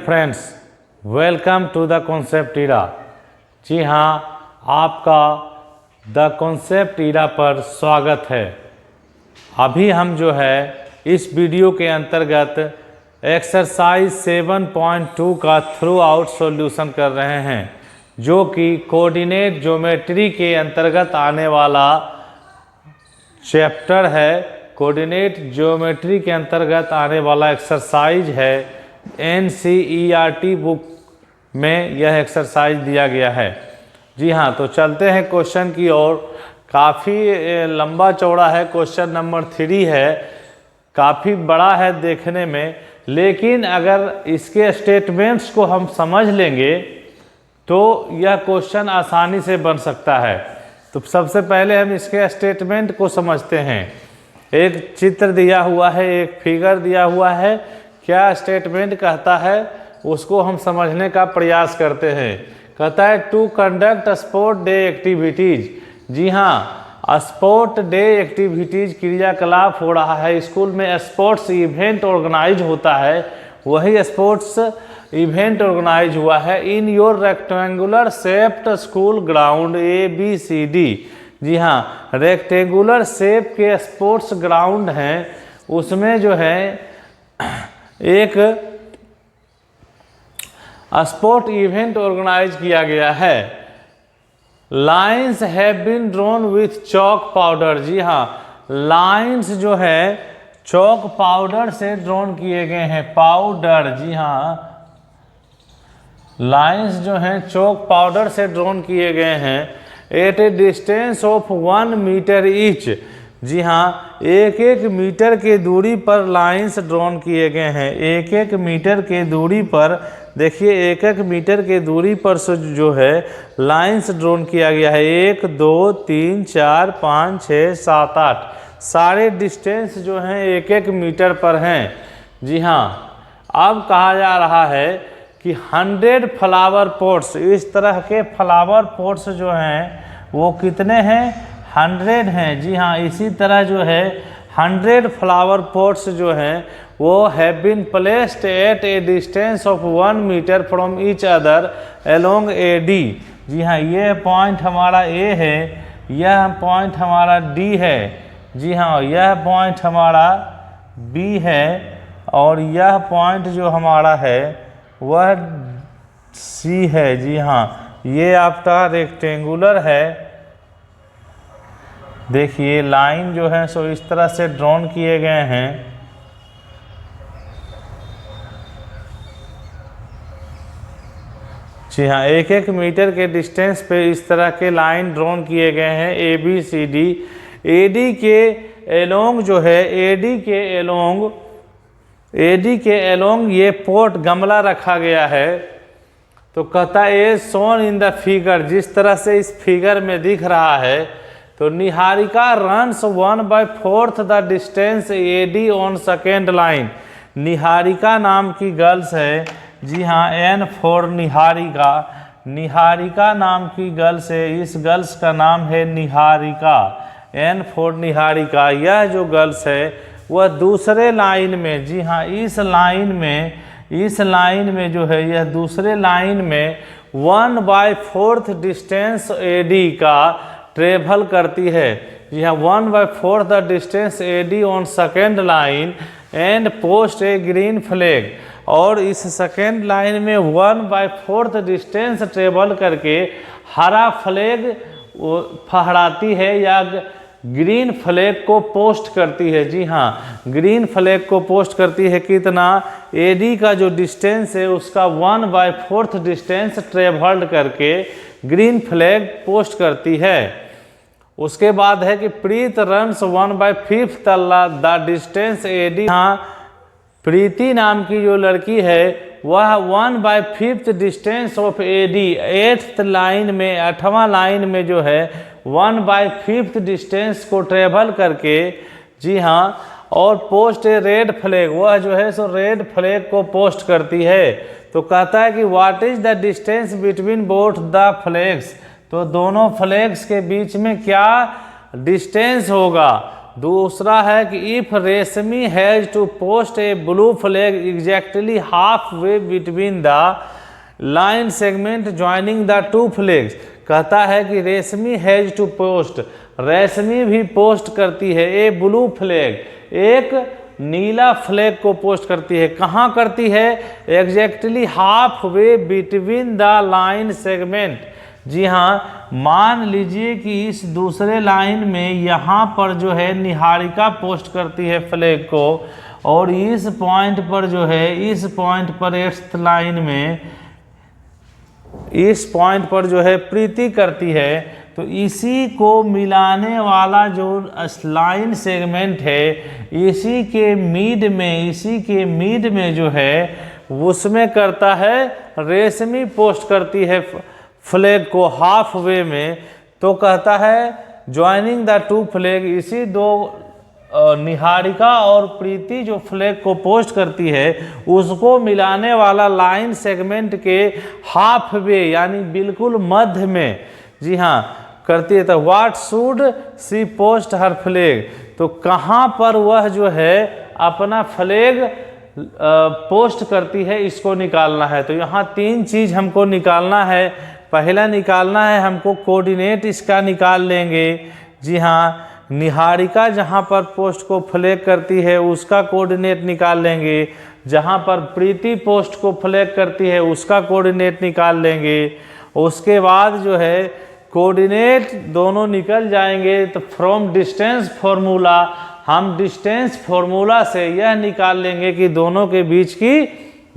Friends, welcome to the concept era. जी हाँ, आपका द कॉन्सेप्ट इरा पर स्वागत है। अभी हम जो है इस वीडियो के अंतर्गत एक्सरसाइज 7.2 का थ्रू आउट सॉल्यूशन कर रहे हैं, जो कि कोऑर्डिनेट ज्योमेट्री के अंतर्गत आने वाला चैप्टर है। कोऑर्डिनेट ज्योमेट्री के अंतर्गत आने वाला एक्सरसाइज है। NCERT बुक में यह एक्सरसाइज दिया गया है। जी हाँ, तो चलते हैं क्वेश्चन की ओर। काफ़ी लंबा चौड़ा है, क्वेश्चन नंबर 3 है, काफ़ी बड़ा है देखने में, लेकिन अगर इसके स्टेटमेंट्स को हम समझ लेंगे तो यह क्वेश्चन आसानी से बन सकता है। तो सबसे पहले हम इसके स्टेटमेंट को समझते हैं। एक चित्र दिया हुआ है, एक फिगर दिया हुआ है, क्या स्टेटमेंट कहता है उसको हम समझने का प्रयास करते हैं। कहता है to conduct sport day activities. जी हाँ, स्पोर्ट डे एक्टिविटीज क्रियाकलाप हो रहा है, स्कूल में स्पोर्ट्स इवेंट ऑर्गेनाइज होता है, वही स्पोर्ट्स इवेंट ऑर्गेनाइज हुआ है in your rectangular shaped school ground ABCD। जी हाँ, रेक्टेंगुलर शेप के स्पोर्ट्स ग्राउंड हैं, उसमें जो है एक स्पोर्ट इवेंट ऑर्गेनाइज किया गया है। Lines have been drawn with chalk powder. जी हाँ, लाइन्स जो है चॉक पाउडर से ड्रॉन किए गए हैं। पाउडर, जी हाँ, लाइन्स जो हैं चॉक पाउडर से ड्रॉन किए गए हैं। At a distance of 1 metre each. जी हाँ, 1-1 मीटर के दूरी पर लाइन्स ड्रॉन किए गए हैं। 1-1 मीटर के दूरी पर, देखिए 1-1 मीटर के दूरी पर से जो है लाइन्स ड्रॉन किया गया है। 1 2 3 4 5 6 7 8 सारे डिस्टेंस जो हैं 1-1 मीटर पर हैं। जी हाँ, अब कहा जा रहा है कि 100 फ्लावर पॉट्स, इस तरह के फ्लावर पॉट्स जो हैं वो कितने हैं? 100 हैं। जी हाँ, इसी तरह जो है 100 फ्लावर पॉट्स जो हैं वो have been placed at a distance of 1 metre from each other along AD। जी हाँ, ये पॉइंट हमारा A है, यह पॉइंट हमारा D है। जी हाँ, यह पॉइंट हमारा B है, और यह पॉइंट जो हमारा है वह C है। जी हाँ, ये आपका रेक्टेंगुलर है। देखिए लाइन जो है सो इस तरह से ड्रॉन किए गए हैं। जी हाँ, 1-1 मीटर के डिस्टेंस पे इस तरह के लाइन ड्रॉन किए गए हैं ABCD। AD के एलोंग जो है, AD के एलोंग ये पोट गमला रखा गया है। तो कहता है ए शोन इन द फिगर, जिस तरह से इस फिगर में दिख रहा है। तो Niharika runs 1/4 the distance AD on second line. Niharika नाम की गर्ल्स है। जी हाँ, N फॉर निहारिका। निहारिका नाम की गर्ल्स है, इस गर्ल्स का नाम है निहारिका। N for Niharika. यह जो गर्ल्स है वह दूसरे लाइन में, जी हाँ, इस लाइन में जो है, यह दूसरे लाइन में 1/4 डिस्टेंस AD का ट्रेवल करती है। जी हाँ, 1/4 the distance AD on second line and post A green flag. और इस सेकेंड लाइन में 1/4 डिस्टेंस ट्रेवल करके हरा फ्लैग फहराती है या ग्रीन फ्लैग को पोस्ट करती है। जी हाँ, ग्रीन फ्लैग को पोस्ट करती है। कितना? AD का जो डिस्टेंस है उसका 1/4 डिस्टेंस ट्रेवल्ड करके ग्रीन फ्लैग पोस्ट करती है। उसके बाद है कि प्रीत रन्स 1/5 द डिस्टेंस AD। हाँ, प्रीति नाम की जो लड़की है वह 1/5 distance of AD, 8th line में, 8वां लाइन में जो है 1/5 डिस्टेंस को ट्रेवल करके, जी हाँ, और पोस्ट ए रेड फ्लैग, वह जो है सो रेड फ्लैग को पोस्ट करती है। तो कहता है कि what is the distance between both the flags. तो दोनों फ्लैग्स के बीच में क्या डिस्टेंस होगा? दूसरा है कि if Reshmi has to post a blue flag exactly halfway between the line segment joining the two flags. कहता है कि रेशमी हैज टू पोस्ट, रेशमी भी पोस्ट करती है ए ब्लू फ्लैग, एक नीला फ्लैग को पोस्ट करती है। कहाँ करती है? Exactly halfway between the line segment. जी हाँ, मान लीजिए कि इस दूसरे लाइन में यहाँ पर जो है निहारिका पोस्ट करती है फ्लैग को, और इस पॉइंट पर जो है, इस पॉइंट पर 8th लाइन में इस पॉइंट पर जो है प्रीति करती है। तो इसी को मिलाने वाला जो लाइन सेगमेंट है, इसी के मिड में जो है उसमें करता है रेशमी पोस्ट करती है फ्लैग को हाफ वे में। तो कहता है ज्वाइनिंग द टू फ्लैग, इसी दो निहारिका और प्रीति जो फ्लैग को पोस्ट करती है उसको मिलाने वाला लाइन सेगमेंट के हाफ वे यानी बिल्कुल मध्य में, जी हाँ, करती है। तो what should see post her flag, तो कहाँ पर वह जो है अपना फ्लैग पोस्ट करती है, इसको निकालना है। तो यहाँ 3 चीज़ हमको निकालना है। पहला निकालना है हमको कोऑर्डिनेट, इसका निकाल लेंगे। जी हाँ, निहारिका जहाँ पर पोस्ट को फ्लैग करती है उसका कोऑर्डिनेट निकाल लेंगे, जहाँ पर प्रीति पोस्ट को फ्लैग करती है उसका कोऑर्डिनेट निकाल लेंगे। उसके बाद जो है कोऑर्डिनेट दोनों निकल जाएंगे तो फ्रॉम डिस्टेंस फार्मूला, हम डिस्टेंस फार्मूला से यह निकाल लेंगे कि दोनों के बीच की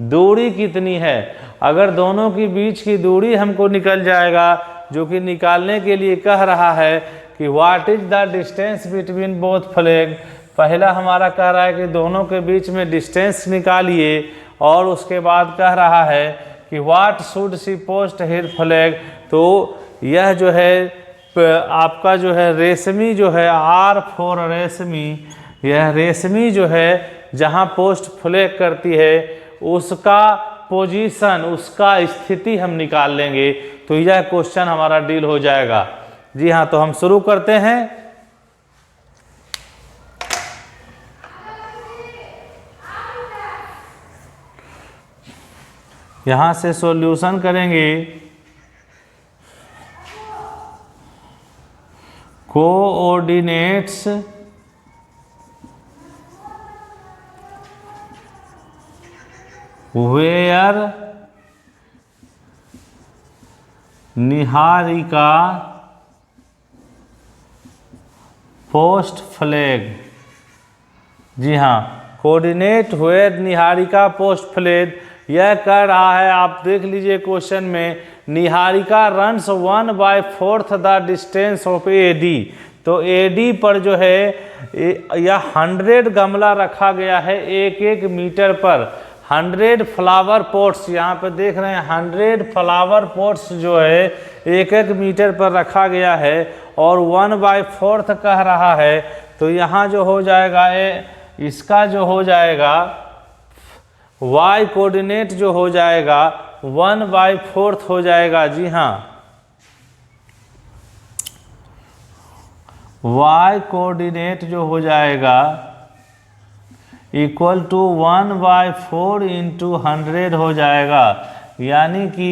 दूरी कितनी है। अगर दोनों के बीच की दूरी हमको निकल जाएगा, जो कि निकालने के लिए कह रहा है कि what is the distance between both flag. पहला हमारा कह रहा है कि दोनों के बीच में डिस्टेंस निकालिए, और उसके बाद कह रहा है कि what should see post here flag. तो यह जो है आपका जो है रेशमी जो है R फॉर रेशमी, यह रेशमी जो है जहाँ पोस्ट फ्लैग करती है उसका पोजीशन, उसका स्थिति हम निकाल लेंगे। तो यह क्वेश्चन हमारा डील हो जाएगा। जी हाँ, तो हम शुरू करते हैं। यहाँ से सॉल्यूशन करेंगे। Coordinates where Niharika post flag. जी हाँ, coordinate where Niharika post flag, यह कह रहा है, आप देख लीजिए क्वेश्चन में, Niharika runs 1/4 the distance of AD। तो AD पर जो है यह 100 गमला रखा गया है 1-1 मीटर पर। 100 फ्लावर पॉट्स, यहाँ पे देख रहे हैं 100 फ्लावर पॉट्स जो है 1-1 मीटर पर रखा गया है, और 1/4 कह रहा है। तो यहाँ जो हो जाएगा इसका जो हो जाएगा y कोऑर्डिनेट जो हो जाएगा 1/4 हो जाएगा। जी हाँ, y कोऑर्डिनेट जो हो जाएगा इक्वल टू 1/4 इंटू 100 हो जाएगा, यानी कि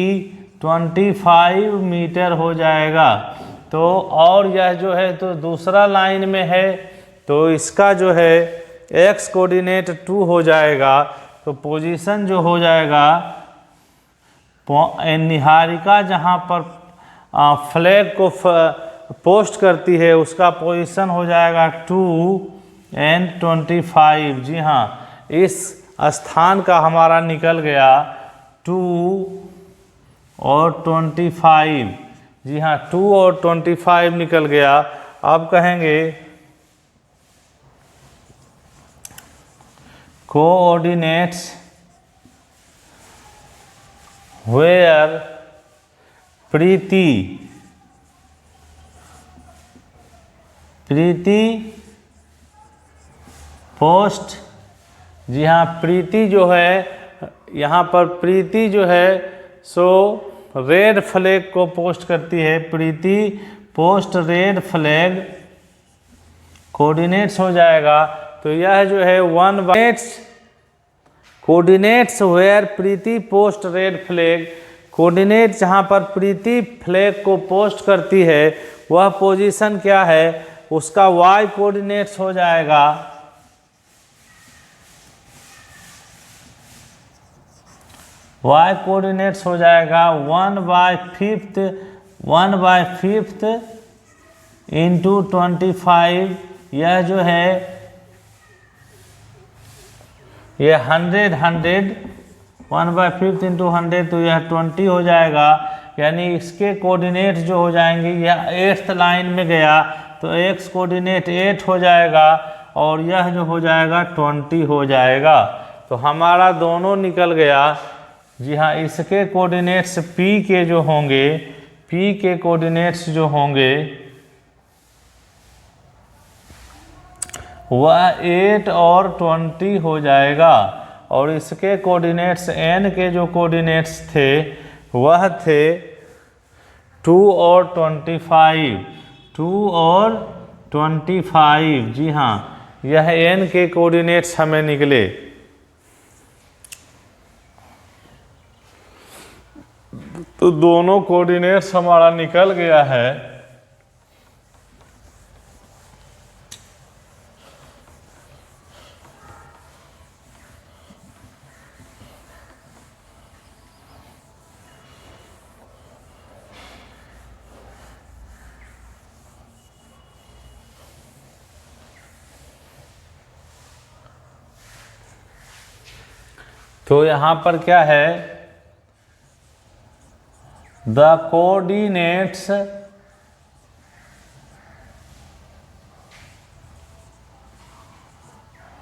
25 मीटर हो जाएगा। तो और यह जो है तो दूसरा लाइन में है, तो इसका जो है x कोऑर्डिनेट 2 हो जाएगा। तो पोजीशन जो हो जाएगा, निहारिका जहाँ पर फ्लैग को पोस्ट करती है उसका पोजीशन हो जाएगा 2 और 25। जी हाँ, इस स्थान का हमारा निकल गया 2 और 25। जी हाँ, 2 और 25 निकल गया। अब कहेंगे कोऑर्डिनेट्स वेयर प्रीति पोस्ट। जी हाँ, प्रीति जो है, यहाँ पर प्रीति जो है सो रेड फ्लैग को पोस्ट करती है। Preeti post red flag coordinates हो जाएगा। तो यह जो है 1 coordinates where Preeti post red flag, coordinate जहाँ पर प्रीति फ्लैग को पोस्ट करती है वह पोजीशन क्या है, उसका y कोऑर्डिनेट्स हो जाएगा y कोऑर्डिनेट्स हो जाएगा 1/5 इंटू 25। यह जो है ये 100 1/5 इंटू 100 तो यह 20 हो जाएगा। यानी इसके कोऑर्डिनेट जो हो जाएंगे, यह 8th लाइन में गया तो x कोऑर्डिनेट 8 हो जाएगा और यह जो हो जाएगा 20 हो जाएगा। तो हमारा दोनों निकल गया। जी हाँ, इसके कोऑर्डिनेट्स p के जो होंगे, p के कोऑर्डिनेट्स जो होंगे वह 8 और 20 हो जाएगा और इसके कोऑर्डिनेट्स n के जो कोऑर्डिनेट्स थे वह थे 2 और 25। जी हाँ, यह n के कोऑर्डिनेट्स हमें निकले। तो दोनों कोऑर्डिनेट्स हमारा निकल गया है। तो यहाँ पर क्या है, the coordinates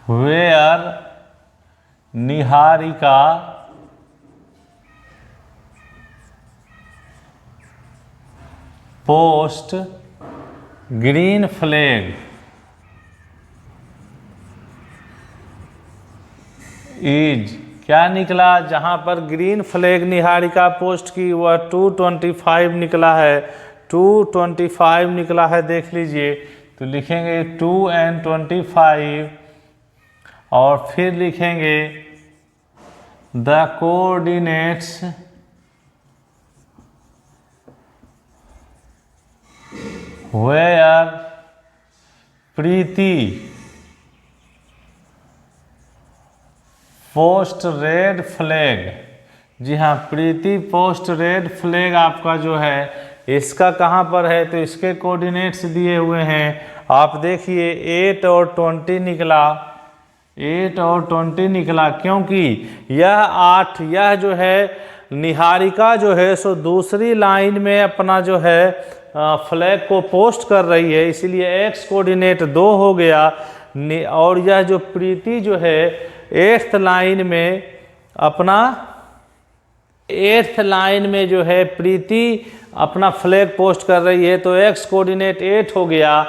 where Niharika post green flag is, क्या निकला, जहाँ पर ग्रीन फ्लैग निहारिका पोस्ट की वह 225 निकला है, 225 निकला है। देख लीजिए, तो लिखेंगे 2 and 25 और फिर लिखेंगे the coordinates where Preeti post red flag. जी हाँ, प्रीति पोस्ट रेड फ्लैग आपका जो है इसका कहाँ पर है, तो इसके कोऑर्डिनेट्स दिए हुए हैं। आप देखिए 8 और 20 निकला, 8 और 20 निकला, क्योंकि यह जो है निहारिका जो है सो दूसरी लाइन में अपना जो है फ्लैग को पोस्ट कर रही है, इसीलिए x कोऑर्डिनेट 2 हो गया। और यह जो प्रीति जो है 8th लाइन में अपना 8th लाइन में जो है प्रीति अपना फ्लैग पोस्ट कर रही है, तो x कोऑर्डिनेट 8 हो गया।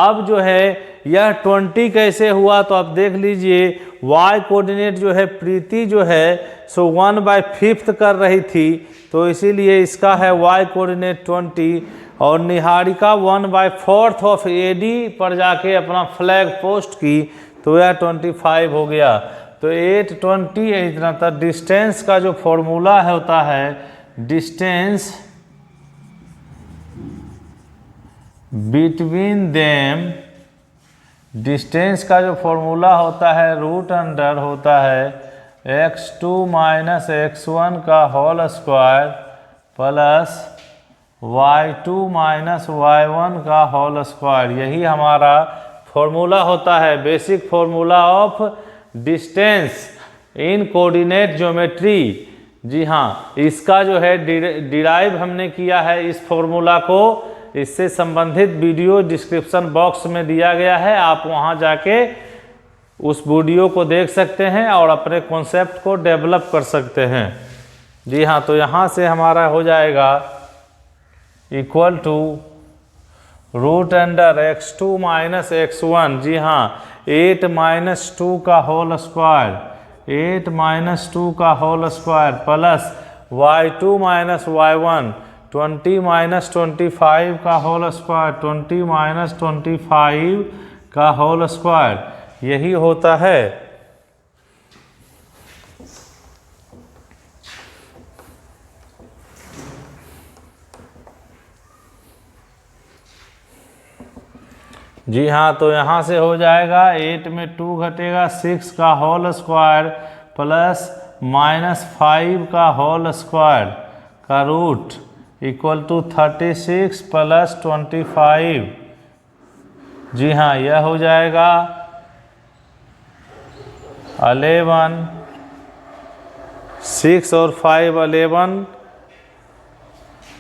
अब जो है यह 20 कैसे हुआ, तो आप देख लीजिए y कोऑर्डिनेट जो है प्रीति जो है सो 1/5 कर रही थी, तो इसीलिए इसका है y कोऑर्डिनेट 20 और निहारिका 1/4 ऑफ AD पर जाके अपना फ्लैग पोस्ट की, तो यह 25 हो गया। तो 8 20 इतना था। डिस्टेंस का जो फॉर्मूला होता है, डिस्टेंस बिटवीन देम, डिस्टेंस का जो फॉर्मूला होता है √अंडर होता है x2 माइनस x1 का whole square plus y2 minus y1 का होल स्क्वायर। यही हमारा फॉर्मूला होता है, basic formula of distance in coordinate geometry. जी हाँ, इसका जो है डिराइव हमने किया है इस फॉर्मूला को। इससे संबंधित वीडियो डिस्क्रिप्शन बॉक्स में दिया गया है, आप वहां जाके उस वीडियो को देख सकते हैं और अपने कॉन्सेप्ट को डेवलप कर सकते हैं। जी हाँ, तो यहाँ से हमारा हो जाएगा इक्वल टू √अंडर x2 माइनस x1। जी हाँ, 8 माइनस 2 का होल स्क्वायर, 8 माइनस 2 का whole square plus y2 minus y1 20 minus 25 का होल स्क्वायर, 20 माइनस 25 का होल स्क्वायर, यही होता है। जी हाँ, तो यहाँ से हो जाएगा 8 में 2 घटेगा, 6 का होल स्क्वायर प्लस -5 का होल स्क्वायर का रूट इक्वल टू 36 प्लस 25। जी हाँ, यह हो जाएगा 11, 6 और 5 11,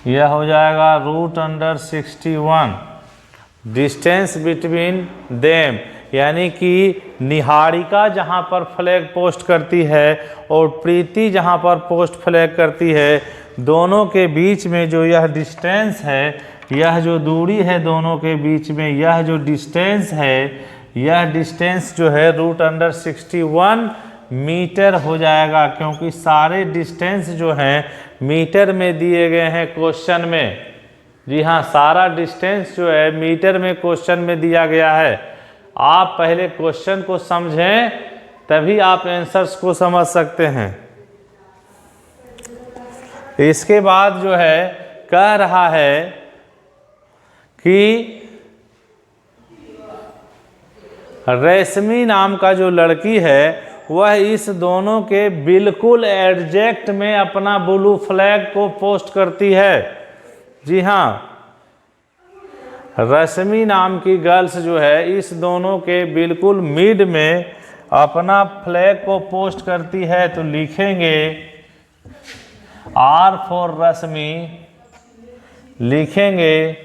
यह हो जाएगा √61। डिस्टेंस बिटवीन देम, यानी कि निहारिका जहाँ पर फ्लैग पोस्ट करती है और प्रीति जहाँ पर पोस्ट फ्लैग करती है, दोनों के बीच में जो यह डिस्टेंस है, यह जो दूरी है दोनों के बीच में, यह जो डिस्टेंस है, यह डिस्टेंस जो है √61 मीटर हो जाएगा, क्योंकि सारे डिस्टेंस जो हैं मीटर में दिए गए हैं क्वेश्चन में। जी हाँ, सारा डिस्टेंस जो है मीटर में क्वेश्चन में दिया गया है। आप पहले क्वेश्चन को समझें, तभी आप आंसर्स को समझ सकते हैं। इसके बाद जो है कह रहा है कि रेशमी नाम का जो लड़की है वह इस दोनों के बिल्कुल एग्जैक्ट में अपना ब्लू फ्लैग को पोस्ट करती है। जी हाँ, रश्मि नाम की गर्ल्स जो है इस दोनों के बिल्कुल मिड में अपना फ्लैग को पोस्ट करती है। तो लिखेंगे R फॉर रश्मि, लिखेंगे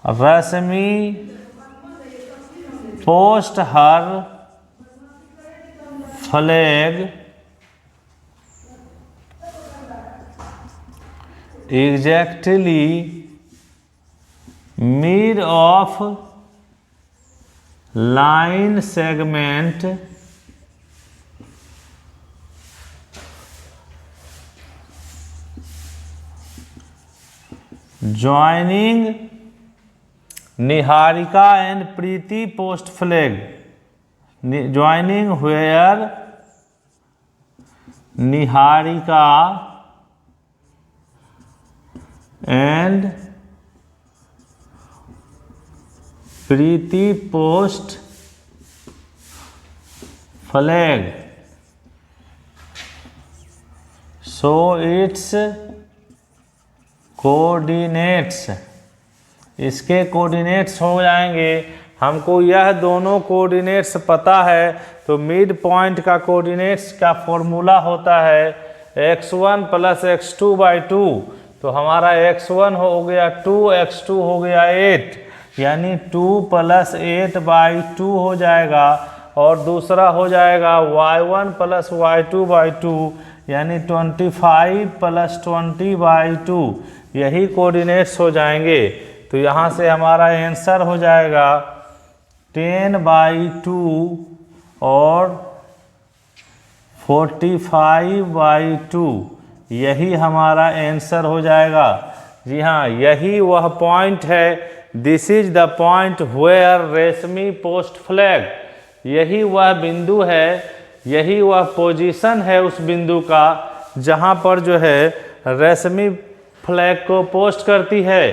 Rashmi post her flag exactly mid of line segment joining Niharika and Preeti post flag, joining where Niharika and Preeti post flag, so its coordinates, इसके कोऑर्डिनेट्स हो जाएंगे। हमको यह दोनों कोऑर्डिनेट्स पता है, तो मिड पॉइंट का कोऑर्डिनेट्स का फॉर्मूला होता है x1 + x2/2। तो हमारा x1 हो गया 2, x2 हो गया 8, यानी 2 + 8/2 हो जाएगा। और दूसरा हो जाएगा y1 + y2/2, यानी 25 + 20/2, यही कोऑर्डिनेट्स हो जाएंगे। तो यहाँ से हमारा आंसर हो जाएगा 10/2 और 45/2, यही हमारा आंसर हो जाएगा। जी हाँ, यही वह पॉइंट है। This is the point where Reshmi post flag, यही वह बिंदु है, यही वह पोजीशन है उस बिंदु का जहाँ पर जो है रेशमी फ्लैग को पोस्ट करती है।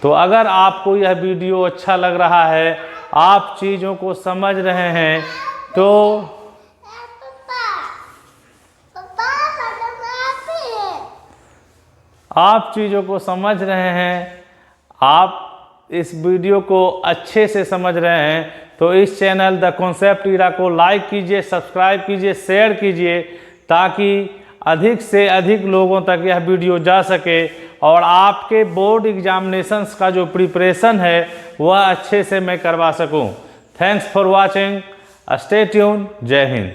तो अगर आपको यह वीडियो अच्छा लग रहा है, आप चीज़ों को समझ रहे हैं, तो आप चीज़ों को समझ रहे हैं, आप इस वीडियो को अच्छे से समझ रहे हैं, तो इस चैनल द कॉन्सेप्ट इरा को लाइक कीजिए, सब्सक्राइब कीजिए, शेयर कीजिए, ताकि अधिक से अधिक लोगों तक यह वीडियो जा सके और आपके बोर्ड एग्जामिनेशंस का जो प्रिपरेशन है वह अच्छे से मैं करवा सकूं। Thanks for watching, stay tune, जय हिंद।